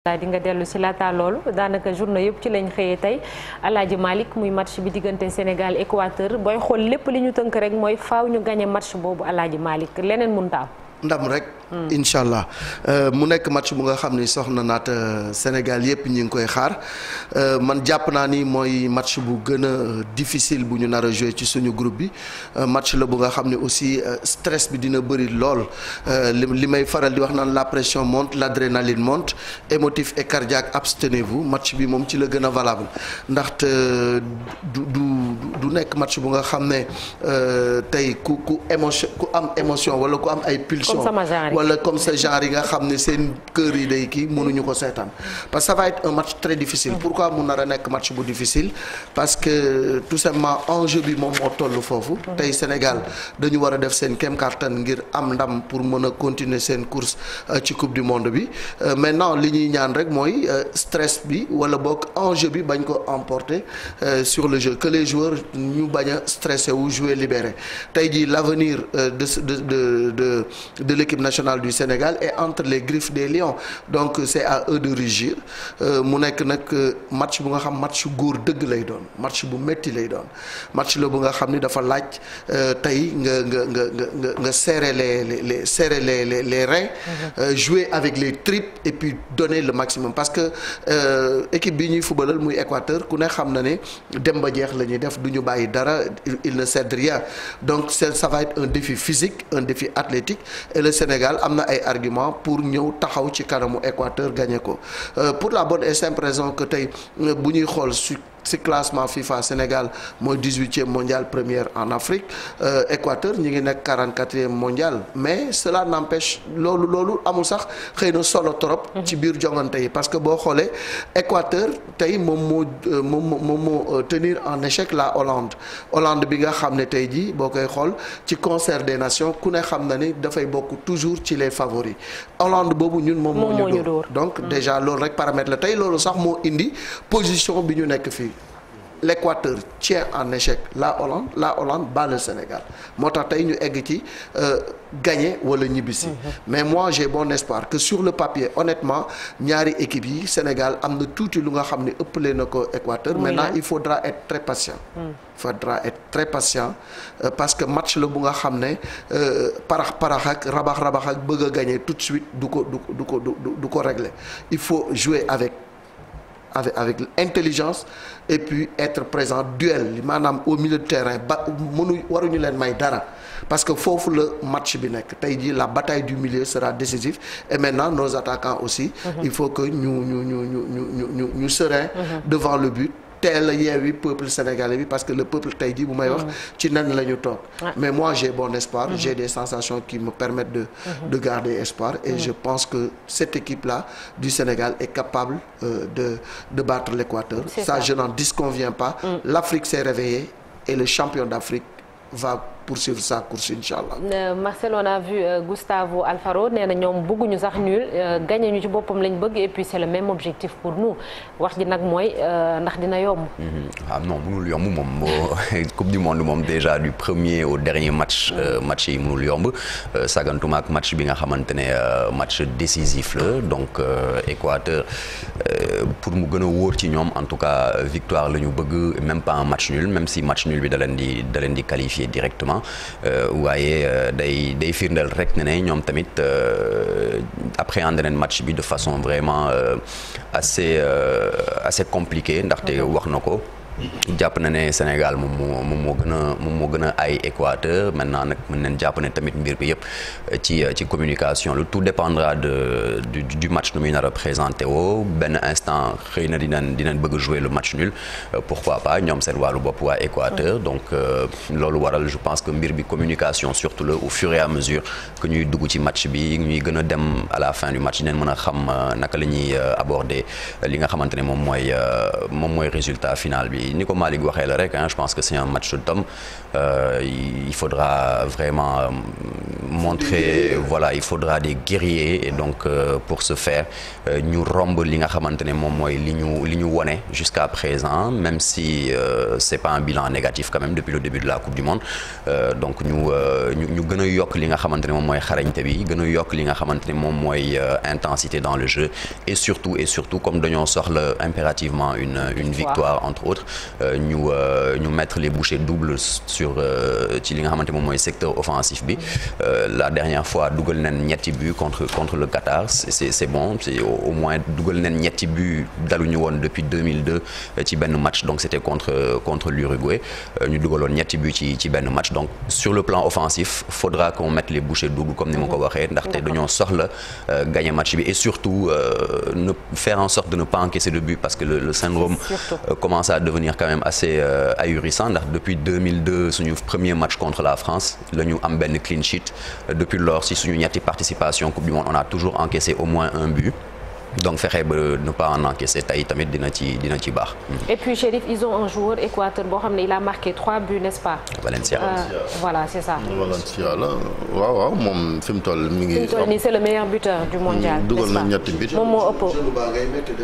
di nga dellu si laata loolu daanaka journée yëpp ci lañ xëyee tey Aladji Malick muy match bi diggante Sénégal Équateur booy xool lépp li ñu tënk rek mooy faaw ñu gagné match boobu Aladji Malick leneen mënut a am. ndam rek. incha allah mu nekk match bu nga xam ni soxna naat Sénégal yëpp ñu ngi koy xaar man jàpp naa ni mooy match bu gën a difficile bu ñu nar a jouer ci suñu groupe bi match la bu nga xam ne aussi stress bi dina bëri lool li may faral di wax naan la pression monte l'adrénaline monte émotif et cardiaque abstenez-vous match bi moom ci la gën a valable ndaxte du nekk match bu nga xam ne tey ku am émotion wala ku am ay pulsion wala comme ce genre yi nga xam ne seen kër yi day kii mënuñu ko seetaan parce que ça va être un match très difficile pourquoi mu nar a nekk match bu difficile parce que tout simplement enjeu bi moom moo toll foofu tey Sénégal dañu war a def seen kem kattan ngir am ndam pour mën a continuer seen course ci coupe du monde bi maintenant li ñuy ñaan rek mooy stress bi wala boog enjeu bi bañ ko emporter sur le jeu que les joueurs ñu bañ a stressé wu jouer libéré tey jii l'avenir de l'équipe nationale du Sénégal est entre les griffes des lions donc c'est à eux de rugir mu nekk nag match bu nga xam match góor dëgg lay doon match bu métti lay doon match la bu nga xam ni dafa laaj tey nga serrer les reins jouer avec les tripes et puis donner le maximum parce que équipe bi ñuy fubalal muy Équateur ku ne xam na ne dem ba jeex la ñuy def du ñu bàyyi dara il ne cède rien donc ça va être un défi physique un défi athlétique et le Sénégal am na ay arguments pour ñëw taxaw ci kanamu Équateur gagné ko pour la bonne et simple raison que tey bu ñuy xool ci classement FIFA Sénégal mooy 18e mondial première en Afrique Équateur ñi ngi nekk 44e mondial mais cela n'empêche loolu amul sax xëy na solo trop ci biir jongante yi parce que boo xoolee Équateur tey moom moo tenir en échec la Hollande bi nga xam ne tey jii boo koy xool ci concert des nations ku ne xam na ni dafay bokk toujours ci les favoris Hollande boobu ñun moom moo ñu dóor donc déjà loolu rek paramètre la tey loolu sax moo indi position bi ñu nekk fii l'Équateur tient en échec la Hollande bat le Sénégal moo tax tey ñu egg ci gagner wala ñibbisi mais moi j'ai bon espoir que sur le papier honnêtement ñaari équipe yi Sénégal am na tuuti lu nga xam ne ëppale na ko Équateur maintenant il faudra être très patient parce que match la bu nga xam ne parax ak rabax ak bëgg a gagner tout de suite du ko régler il faut jouer avec intelligence et puis être présent duel maanaam au milieu de terrain ba waruñu leen may dara parce que foofu la match bi nekk tey jii la bataille du milieu sera décisive et maintenant nos attaquants aussi il faut que ñu serein devant le but teel a yeewi peuple sénégalais bi parce que le peuple tey jii bu may wax ci nen la ñu toog mais moi j'ai bon espoir j'ai des sensations qui me permettent de garder espoir et je pense que cette équipe là du Sénégal est capable de battre l'Équateur ça je n'en disconviens pas l'Afrique s'est réveillée et le champion d'Afrique va poursuivre sa course inchallah. Marcel, on a vu Gustavo Alfaro nee na ñoom bëgguñu sax nul gagné ñu ci boppam lañ bëgg et puis c'est le même objectif pour nous wax ji nag mooy ndax dina yomb. Non mënul yomb moom coupe du monde moom déjà du premier au dernier match match yi mënul yomb sagantuma ak match bi nga xamante ne match décisif la donc Équateur pour mu gën a wóor ci ñoom en tout cas victoire la ñu bëgg même pas un match nul même si match nul bi da leen di qualifier directement. waaye day firndeel rek ne ñoom tamit appréhender nañ match bi de façon vraiment assez compliquée ndaxte wax na ko jàpp na ne Sénégal moom moo gën a ay Équateur maintenant nag mën nañ jàpp ne tamit mbir bi yëpp ci communication le tout dépendra du match nu muy nar a présenté woo benn instant xëy na dinañ bëgg jouer le match nul pourquoi pas ñoom seen wàllu bopp waa Équateur donc loolu waral je pense que mbir bi communication surtout là au fur et à mesure que ñuy dugg ci match bi ñuy gën a dem à la fin du match dinañ mën a xam naka la ñuy aborder li nga xamante ne moom mooy résultat final bi ni ko Malick waxee la rek je pense que c'est un match d'homme. Il faudra vraiment montrer il faudra des guerriers et donc pour ce faire ñu romb li nga xamante ne moom mooy li ñu wone jusqu'à présent même si c'est pas un bilan négatif quand même depuis le début de la Coupe du Monde donc ñu gën a yokk li nga xamante ne moom mooy xarañte bi gën a yokk li nga xamante ne moom mooy intensité dans le jeu et surtout comme dañoo soxla impérativement une victoire entre autres ñu mettre les bouchées doubles sur ci li nga xamante moom mooy secteur offensif bi la dernière fois dugal nañ ñetti but contre le Qatar c'est bon c'est au moins dugal nañ ñetti but daluñu woon depuis 2002 ci benn match donc c'était contre l'Uruguay ñu dugaloon ñetti but ci benn match donc sur le plan offensif faudra qu'on mette les bouchées doubles comme ni ma ko waxee ndaxte dañoo soxla gagner match bi et surtout ne faire en sorte de ne pas encaisser de but parce que le syndrome commence à devenir quand même assez ahurissant ndax depuis 2002 suñu premier match contre la France la ñu am benn clean sheet depuis lors si suñu ñetti participation Coupe du Monde on a toujours encaissé au moins un but donc fexe ba ne pas en encaisser tey tamit dina ci baax. Et puis Chérif ils ont un joueur Équateur boo xam ne il a marqué 3 buts n'est-ce pas. Valencia. Voilà c'est ça. Valencia la waaw moom fi mu toll mi ngi. nii c'est le meilleur buteur du mondial. dugal na ñetti but. moom moo ëpp.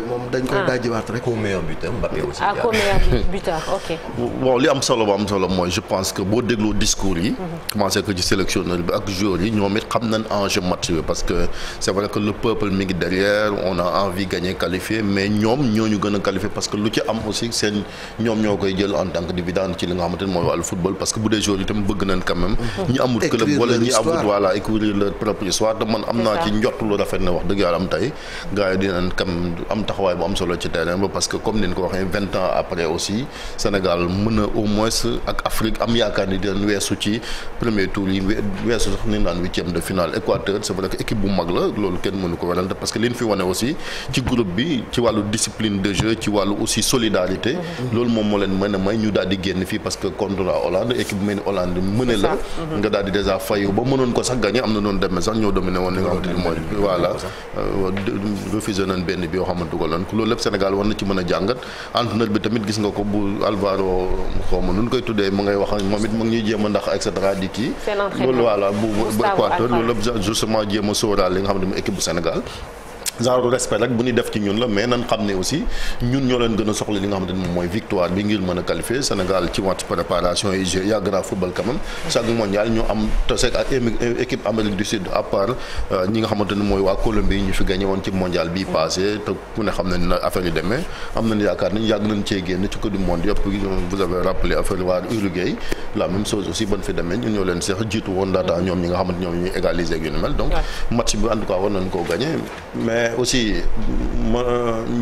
moom dañ koy daajiwaat rek. co-meilleur buteur Mbappé aussi. co-meilleur buteur ok. bon li am solo mooy je pense que boo dégloo discours yi. commencé que ci sélectionneur bi ak joueurs yi ñoom it xam nañ enjeu match bi parce que c'est vrai que le peuple mi ngi derrière on a envie gagner qualifier mais ñoom ñooñu gën a qualifier parce que lu ci am aussi seen ñoom ñoo koy jël en tant que dividende ci li nga xamante ne mooy wàllu football parce que bu dee joueurs yi tam bëgg nañ quand même ñi amul club wala ñi amul écrire leur propre histoire te man am naa ci njort lu rafet na wax dëgg yàlla am tey gars yi dinañ kam am taxawaay bu am solo ci terrain ba parce que comme ni ñu ko waxee 20 ans après aussi Sénégal mën a au moins ak Afrique am yaakaar ni dinañ weesu ci premier tour yi weesu sax ni naan 8e de finale Équateur c'est vrai que équipe bu mag la loolu kenn mënu ko werante parce que li ñu fi wane aussi ci groupe bi ci wàllu discipline de jeu ci wàllu aussi solidarité loolu moom moo leen mën a may ñu daal di génn fii parce que contre la Hollande équipe mel ni Hollande mëne la nga daal di déjà fayu ba mënoon ko sax gagné am na noonu demee sax ñoo dominé woon li nga xamante ni mooy voilà refusé nañ benn bi yoo xamante ko lan loolu lépp Sénégal war na ci mën a jàngat entraîneur bi tamit gis nga ko bu Alvaro xaw ma nu ñu koy tuddee ma ngay wax moom it ma ngi ñuy jéem a ndax et cetera di kii loolu voilà bu Équateur loolu lépp justement jéem a sóoraal li nga xam ne mooy équipe bu Sénégal genre respect rek bu ñu def ci ñun la mais nan xam ne aussi ñun ñoo leen gën a soxla li nga xamante ne moom mooy victoire bi ngir mën a qualifier Sénégal ci match préparation yi yàgg naa football quand même chaque mondial ñu am tase ak équipe Amérique du Sud à part ñi nga xamante ne mooy waa Colombie ñu fi gagné woon ci mondial bii passé te ku ne xam ne affaire yi demee am nañu yaakaar nañ yàgg nañ cee génn ci Coupe du monde yëpp vous avez rappelé affaire waa Uruguay la même chose aussi ban fi demee ñun ñoo leen seex jiitu woon daataa ñoom ñi nga xamante ñoom ñuy égaliser ak yu ni mel donc match bi en tout cas war nañ koo gagné mais aussi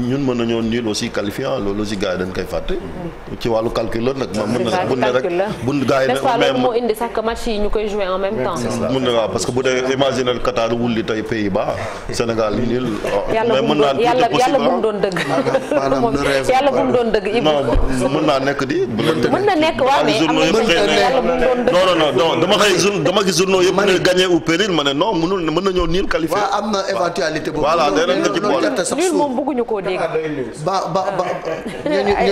ñun mën nañoo nul aussi qualifiant loolu aussi gars yi dañ koy fàtte ci wàllu calcul la nag mën na bu ne rek bu gars yi ne moo indi sax que match yi ñu koy jouer en même temps mën na waaw parce que bu dee imaginer Qatar wulli tey Pays-Bas Sénégal nul mais mën naa yàlla bu mu doon dëgg yàlla bu mu doon dëgg non mën naa nekk di mën na nekk waaw mais am yàlla bu mu doon dëgg non dama gis journaux yëpp ne gagné ou périr ma ne non mënul mën nañoo nul qualifié am na éventualité boobu voilà ñun moom bëgguñu koo dégg.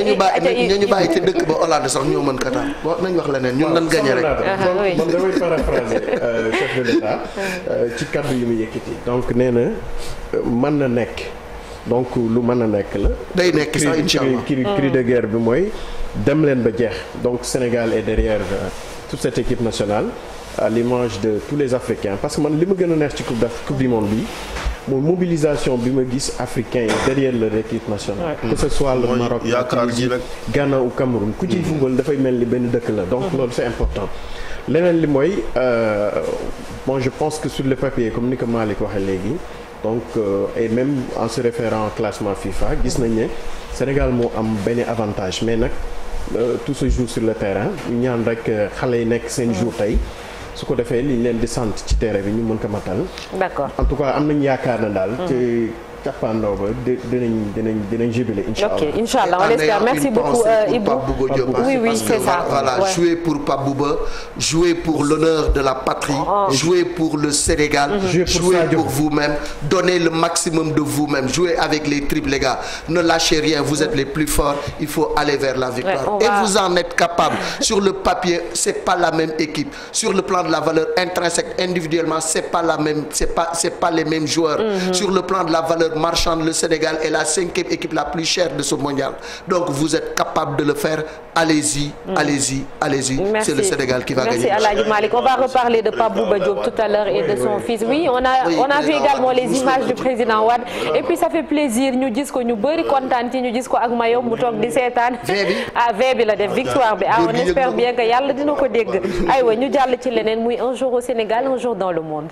ñu bàyyi ci dëkk ba Hollande sax ñoo mën Qatar nañ wax leneen ñun nan gagné rek. man damay paraphraser chef de l'État ci kaddu yi mu yëkkati donc nee na mën na nekk donc lu mën a nekk la. day nekk sax incha allah cri de guerre bi mooy dem leen ba jeex donc Sénégal est derrière toute cette équipe nationale à l'image de tous les Africains parce que man li ma gën a neex ci coupe du monde bi. mooy mobilisation bi ma gis africain yi derrière leur équipe nationale. que ce soit le Maroc Ghana ou Cameroun ku ciy football dafay mel ni benn dëkk la donc loolu c'est important. leneen li mooy bon je pense que sur le papier comme ni ko Malick waxee léegi donc et même en se référant au classement FIFA gis nañ ne Sénégal moo am benn avantage mais nag tout se joue sur le terrain ñaan rek xale yi nekk seen jour tey. su ko defee li ñu leen di sant ci terrain bi ñu mën ko matal. d'accord en tout cas am nañu yaakaar na daal. te cappaandoo ba dinañ jubilé incha allah. ok incha allah on l'espère. Merci beaucoup Ibou. Oui c'est ça. Voilà, jouer pour Pape Bouba, jouer pour l'honneur de la patrie, jouer pour le Sénégal, jouer pour vous-même, donner le maximum de vous-même, jouer avec les tripes les gars. Ne lâchez rien, vous êtes les plus forts, il faut aller vers la victoire. Et vous en êtes capable. Sur le papier, c'est pas la même équipe. Sur le plan de la valeur intrinsèque, individuellement, c'est pas les mêmes joueurs. Sur le plan de la valeur marchande, le Sénégal est la 5e équipe la plus chère de ce mondial. Donc vous êtes capable de le faire. Allez-y, allez-y, allez-y. C'est le Sénégal qui va gagner. Merci Aladji Malick. On va reparler de Pape Bouba Diop tout à l'heure et de son fils. Oui, on a vu également les images du président Wade. Et puis ça fait plaisir ñu gis ko ñu bëri kontaan ci ñu gis ko ak mayo mu toog di seetaan. V bi la def victoire bi. On espère bien que yàlla dina ko dégg. Aywa ñu jàll ci leneen muy un jour au Sénégal, un jour dans le monde.